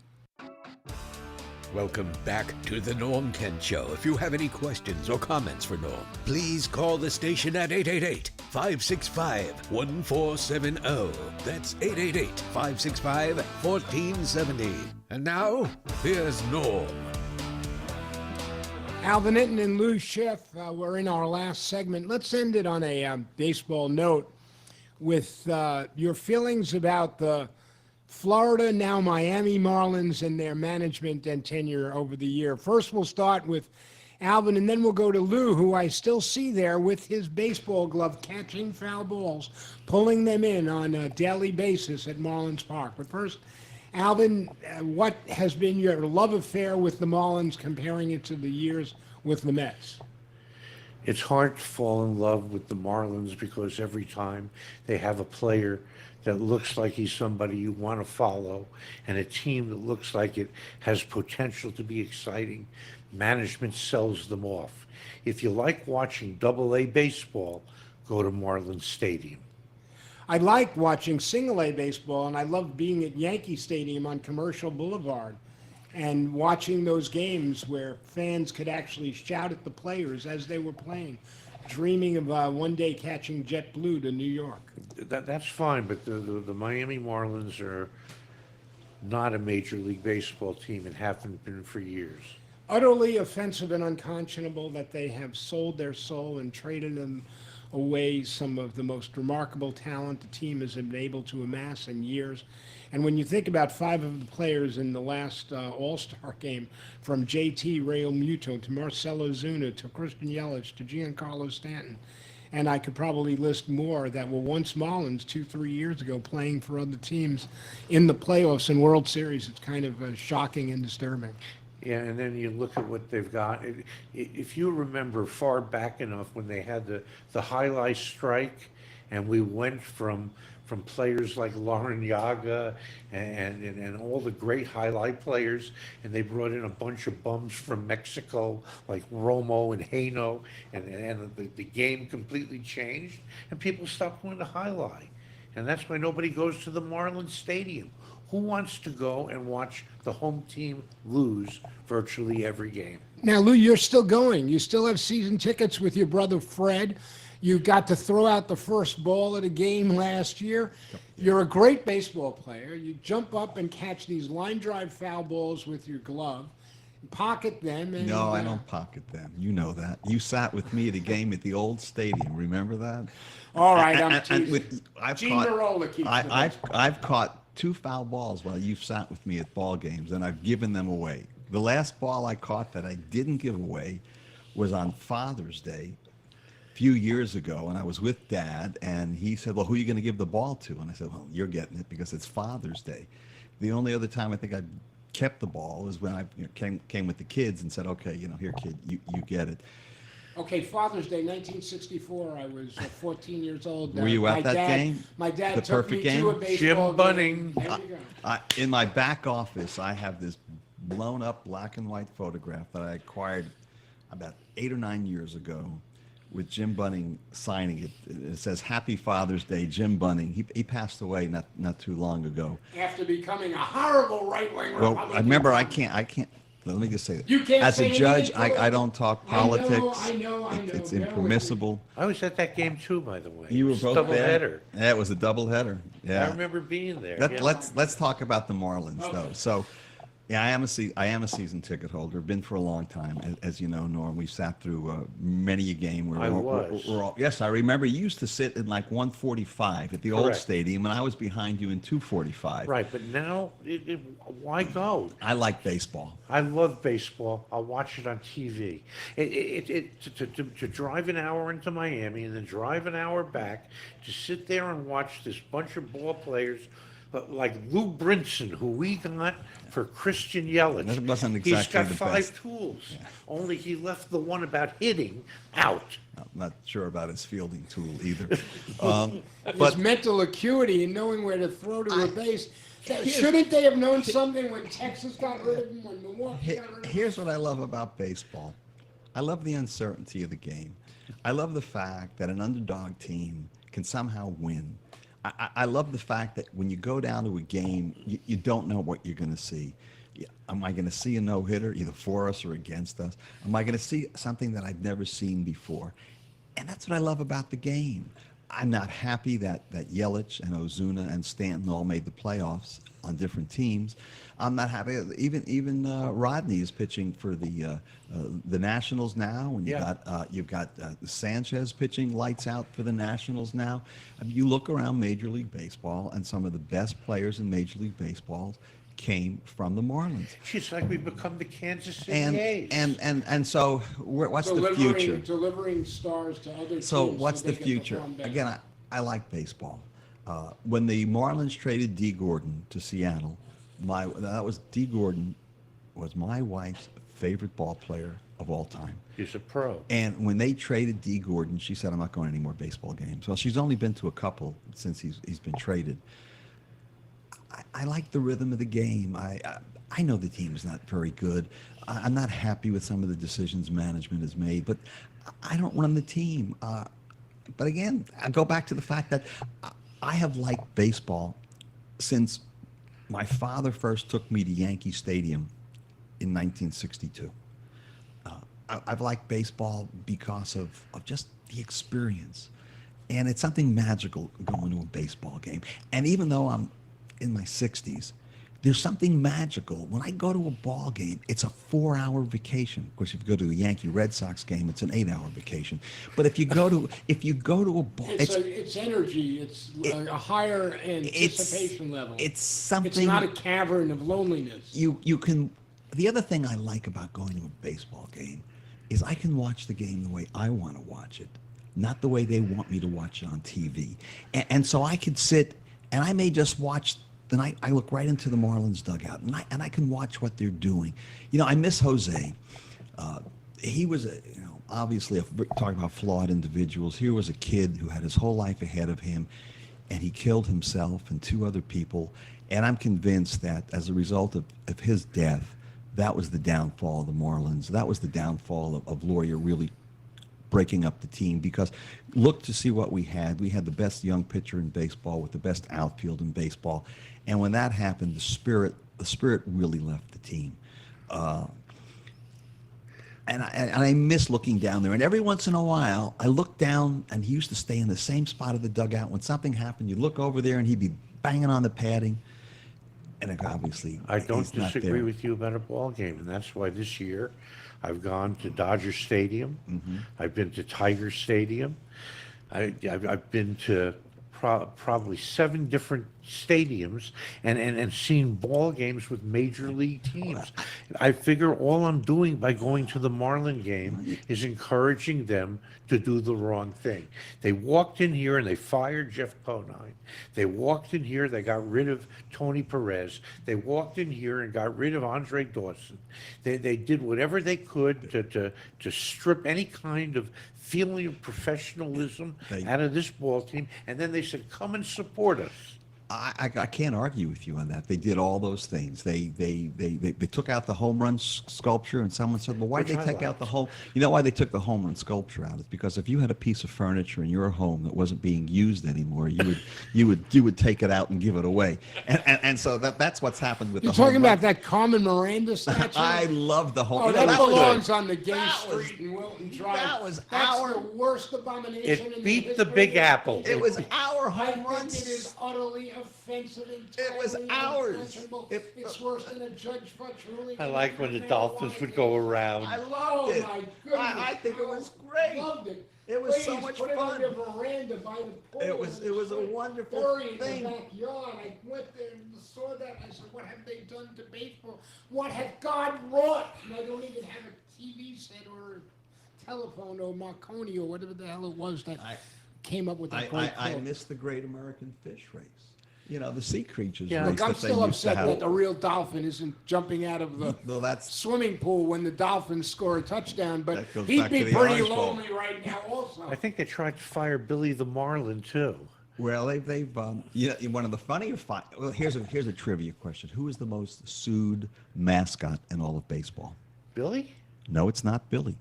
Welcome back to the Norm Kent Show. If you have any questions or comments for Norm, please call the station at 888-565-1470. That's 888-565-1470. And now, here's Norm. Alvin Entin and Lou Schiff, we're in our last segment. Let's end it on a baseball note with your feelings about the Florida, now Miami Marlins and their management and tenure over the year. First, we'll start with Alvin, and then we'll go to Lou, who I still see there with his baseball glove catching foul balls, pulling them in on a daily basis at Marlins Park. But first, Alvin, what has been your love affair with the Marlins, comparing it to the years with the Mets? It's hard to fall in love with the Marlins because every time they have a player that looks like he's somebody you want to follow and a team that looks like it has potential to be exciting, management sells them off. If you like watching Double-A baseball, go to Marlins Stadium. I like watching single-A baseball, and I love being at Yankee Stadium on Commercial Boulevard and watching those games where fans could actually shout at the players as they were playing, dreaming of one day catching JetBlue to New York. That's fine, but the Miami Marlins are not a Major League Baseball team and haven't been for years. Utterly offensive and unconscionable that they have sold their soul and traded them away, some of the most remarkable talent the team has been able to amass in years. And when you think about 5 of the players in the last All-Star game, from JT Realmuto to Marcelo Zuna to Christian Yelich to Giancarlo Stanton, and I could probably list more that were once Marlins 2-3 years ago playing for other teams in the playoffs and World Series, it's kind of shocking and disturbing. Yeah, and then you look at what they've got. If you remember far back enough when they had the highlight strike, and we went from players like Lauren Yaga and all the great highlight players, and they brought in a bunch of bums from Mexico like Romo and Haino, and the game completely changed, and people stopped going to highlight. And that's why nobody goes to the Marlins Stadium. Who wants to go and watch the home team lose virtually every game? Now, Lou, you're still going. You still have season tickets with your brother Fred. You got to throw out the first ball at a game last year. You're a great baseball player. You jump up and catch these line drive foul balls with your glove, pocket them. And, No, I don't pocket them. You know that. You sat with me at a game at the old stadium. Remember that? All right, I'm teasing. I've Gene caught, Marola keeps I've caught 2 foul balls while you've sat with me at ball games, and I've given them away. The last ball I caught that I didn't give away was on Father's Day a few years ago, and I was with Dad, and he said, well, who are you going to give the ball to? And I said, well, you're getting it because it's Father's Day. The only other time I think I kept the ball is when I came with the kids and said, okay, here, kid, you get it. Okay, Father's Day, 1964. I was 14 years old. Were you at that game? My dad The took me perfect game? to a baseball Jim Bunning. game. There you go. In my back office, I have this blown up black and white photograph that I acquired about 8 or 9 years ago with Jim Bunning signing it. It says, Happy Father's Day, Jim Bunning. He passed away not too long ago. After becoming a horrible right-wing Well, Republican. I remember I can't. Let me just say You can't as say a judge, anything I don't talk politics. I know. It's Bear with me. impermissible. I was at that game too, by the way. You were It was both double there. header. Yeah, it was a double header. Yeah. I remember being there. yeah. Let's talk about the Marlins though. Okay. So, yeah, I am a season ticket holder. Been for a long time, as you know, Norm. We sat through many a game. Where I we're was. all, yes, I remember. You used to sit in like 145 at the old Correct. stadium, and I was behind you in 245. Right, but now, why go? I like baseball. I love baseball. I'll watch it on TV. To drive an hour into Miami and then drive an hour back, to sit there and watch this bunch of ball players like Lou Brinson, who we got for Christian Yelich. That wasn't He's exactly got the 5 best. tools. Only he left the one about hitting out. I'm not sure about his fielding tool either. His But mental acuity and knowing where to throw to a base. Shouldn't they have known something when Texas got rid of him, when Milwaukee got rid of him? here's what I love about baseball. I love the uncertainty of the game. I love the fact that an underdog team can somehow win. I love the fact that when you go down to a game, you don't know what you're going to see. Am I going to see a no-hitter either for us or against us? Am I going to see something that I've never seen before? And that's what I love about the game. I'm not happy that Yelich and Ozuna and Stanton all made the playoffs on different teams. I'm not happy. Even Rodney is pitching for the Nationals now, and you've got Sanchez pitching lights out for the Nationals now. I mean, you look around Major League Baseball, and some of the best players in Major League Baseball came from the Marlins. It's like we've become the Kansas City A's. And so what's the future? Delivering stars to other teams. So what's they the can future? perform better. Again, I like baseball. When the Marlins traded D. Gordon to Seattle, D. Gordon was my wife's favorite ball player of all time. He's a pro. And when they traded D. Gordon, she said, "I'm not going to any more baseball games." Well, she's only been to a couple since he's been traded. I like the rhythm of the game. I know the team is not very good. I'm not happy with some of the decisions management has made, but I don't run the team. But again, I go back to the fact that I have liked baseball since my father first took me to Yankee Stadium in 1962. I've liked baseball because of just the experience. And it's something magical going to a baseball game. And even though I'm in my 60s, there's something magical. When I go to a ball game, it's a 4-hour vacation. Of course, if you go to a Yankee Red Sox game, it's an 8-hour vacation. But if you go to a ball, it's energy. It's a higher anticipation level. It's something. It's not a cavern of loneliness. You can. The other thing I like about going to a baseball game is I can watch the game the way I want to watch it, not the way they want me to watch it on TV. And so I could sit and I may just watch. Then I look right into the Marlins dugout, and I can watch what they're doing. You know, I miss Jose. He was obviously talking about flawed individuals. Here was a kid who had his whole life ahead of him, and he killed himself and 2 other people. And I'm convinced that as a result of his death, that was the downfall of the Marlins. That was the downfall of Loria really breaking up the team, because look to see what we had. We had the best young pitcher in baseball with the best outfield in baseball. And when that happened, the spirit really left the team. And I miss looking down there. And every once in a while, I look down, and he used to stay in the same spot of the dugout. When something happened, you look over there, and he'd be banging on the padding. And obviously, I don't he's not disagree there. with you about a ball game, and that's why this year I've gone to Dodger Stadium. Mm-hmm. I've been to Tiger Stadium. I've been to probably 7 different stadiums and seen ball games with major league teams. I figure all I'm doing by going to the Marlin game is encouraging them to do the wrong thing. They walked in here and they fired Jeff Conine. They walked in here, they got rid of Tony Perez. They walked in here and got rid of Andre Dawson. They did whatever they could to strip any kind of feeling of professionalism out of this ball team, and then they said, "Come and support us." I can't argue with you on that. They did all those things. They took out the home run sculpture, and someone said, "Well, why did they take out the home?" You know why they took the home run sculpture out? It's because if you had a piece of furniture in your home that wasn't being used anymore, you would take it out and give it away. And so that's what's happened with You're the home talking run. about that Carmen Miranda statue? I love the home. Oh, you know, that belongs on the gay that was- street in Wilton Drive. That's the worst abomination. It beat the Big Apple. It was our I home think runs. it is utterly offensive and It was totally ours. unconscionable. It- It's worse than a Judge Futch ruling. I like when the Dolphins would go around. I Oh loved it. my goodness! I think it was great. Loved it. It was Please so much put fun. it on your veranda by the pool. It was a wonderful Bury thing. in the backyard. I went there and saw that. I said, "What have they done to baseball? What have God wrought?" And I don't even have a TV set or a telephone or Marconi or whatever the hell it was that came up with that great I quote. miss the great American fish race. You know, the sea creatures Yeah. race Look, I'm that they still used to upset have. that the real dolphin isn't jumping out of the No, that's swimming pool when the Dolphins score a touchdown, but That goes he'd back be to the pretty Orange Bowl. lonely right now also. I think they tried to fire Billy the Marlin too. well, they've one of the funnier. Well, here's a trivia question: who is the most sued mascot in all of baseball? Billy? No, it's not Billy.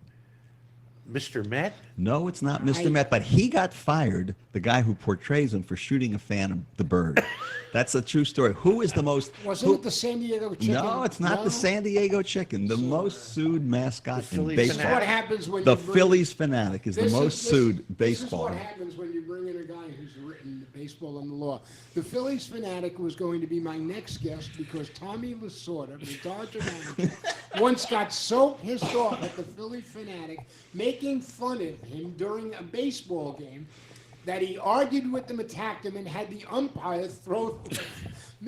Mr. Met? No, it's not Mr. Met, but he got fired, the guy who portrays him, for shooting a fan of the bird. That's a true story. Who is the most... Wasn't it the San Diego Chicken? No, it's not the San Diego Chicken. The most sued mascot in Phillies baseball. Fanatic. What happens when The you bring, Phillies Fanatic is the most sued baseball. This is what happens when you bring in a guy who's written Baseball and the Law. The Phillies Fanatic was going to be my next guest because Tommy Lasorda, the Dodger manager, once got so pissed off at the Phillies Fanatic making fun of him during a baseball game that he argued with them, attacked him, and had the umpire throw.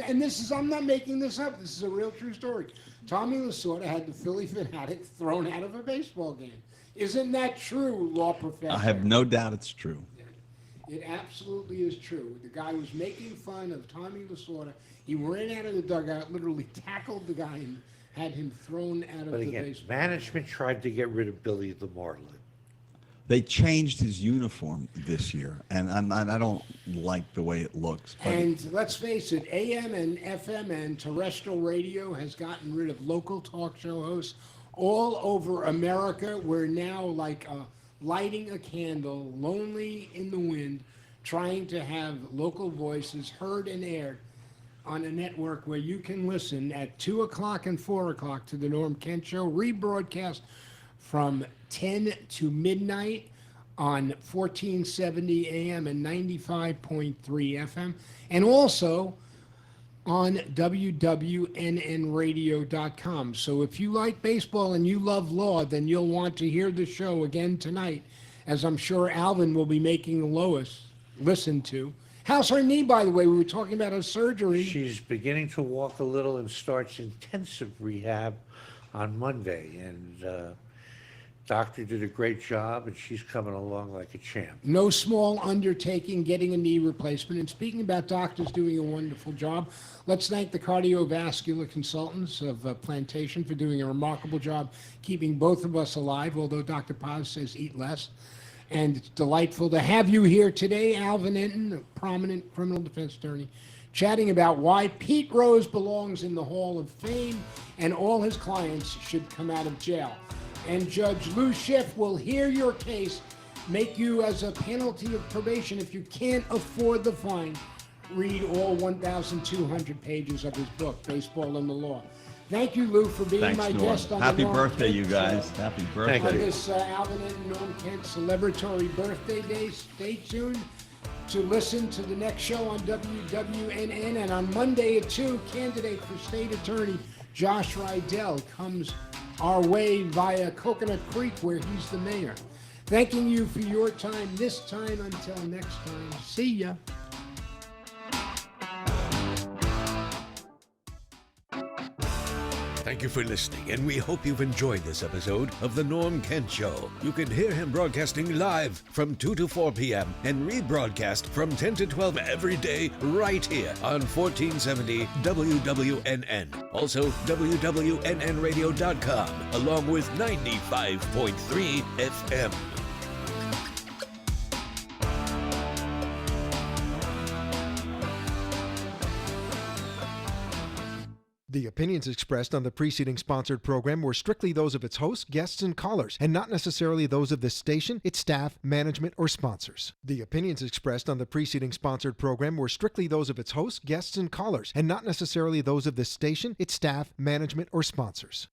And this is, I'm not making this up, this is a real true story. Tommy Lasorda had the Philly Fanatic thrown out of a baseball game. Isn't that true, law professor? I have no doubt it's true. It absolutely is true. The guy was making fun of Tommy Lasorda. He ran out of the dugout, literally tackled the guy, and had him thrown out of But the again, baseball. management tried to get rid of Billy the Marlin. They changed his uniform this year, and I don't like the way it looks. But And let's face it, AM and FM and terrestrial radio has gotten rid of local talk show hosts all over America. We're now like lighting a candle, lonely in the wind, trying to have local voices heard and aired on a network where you can listen at 2 o'clock and 4 o'clock to the Norm Kent Show, rebroadcast from 10 to midnight on 1470 AM and 95.3 FM, and also on wwnnradio.com. So if you like baseball and you love law, then you'll want to hear the show again tonight, as I'm sure Alvin will be making Lois listen to. How's her knee, by the way? We were talking about her surgery. She's beginning to walk a little and starts intensive rehab on Monday. And doctor did a great job, and she's coming along like a champ. No small undertaking getting a knee replacement. And speaking about doctors doing a wonderful job, let's thank the cardiovascular consultants of Plantation for doing a remarkable job keeping both of us alive, although Dr. Paz says eat less. And it's delightful to have you here today, Alvin Entin, a prominent criminal defense attorney, chatting about why Pete Rose belongs in the Hall of Fame and all his clients should come out of jail. And Judge Lou Schiff will hear your case, make you as a penalty of probation if you can't afford the fine. Read all 1,200 pages of his book, Baseball and the Law. Thank you, Lou, for being thanks, my Norm. guest on Happy the Norm birthday, Kent you Show. guys. Happy birthday. Thank On you. this Alvin and Norm Kent celebratory birthday day, stay tuned to listen to the next show on WWNN. And on Monday at 2, candidate for state attorney Josh Rydell comes our way via Coconut Creek, where he's the mayor. Thanking you for your time this time. Until next time, see ya. Thank you for listening, and we hope you've enjoyed this episode of The Norm Kent Show. You can hear him broadcasting live from 2 to 4 p.m. and rebroadcast from 10 to 12 every day right here on 1470 WWNN. Also, WWNNradio.com, along with 95.3 FM. The opinions expressed on the preceding sponsored program were strictly those of its hosts, guests, and callers, and not necessarily those of this station, its staff, management, or sponsors. The opinions expressed on the preceding sponsored program were strictly those of its hosts, guests, and callers, and not necessarily those of this station, its staff, management, or sponsors.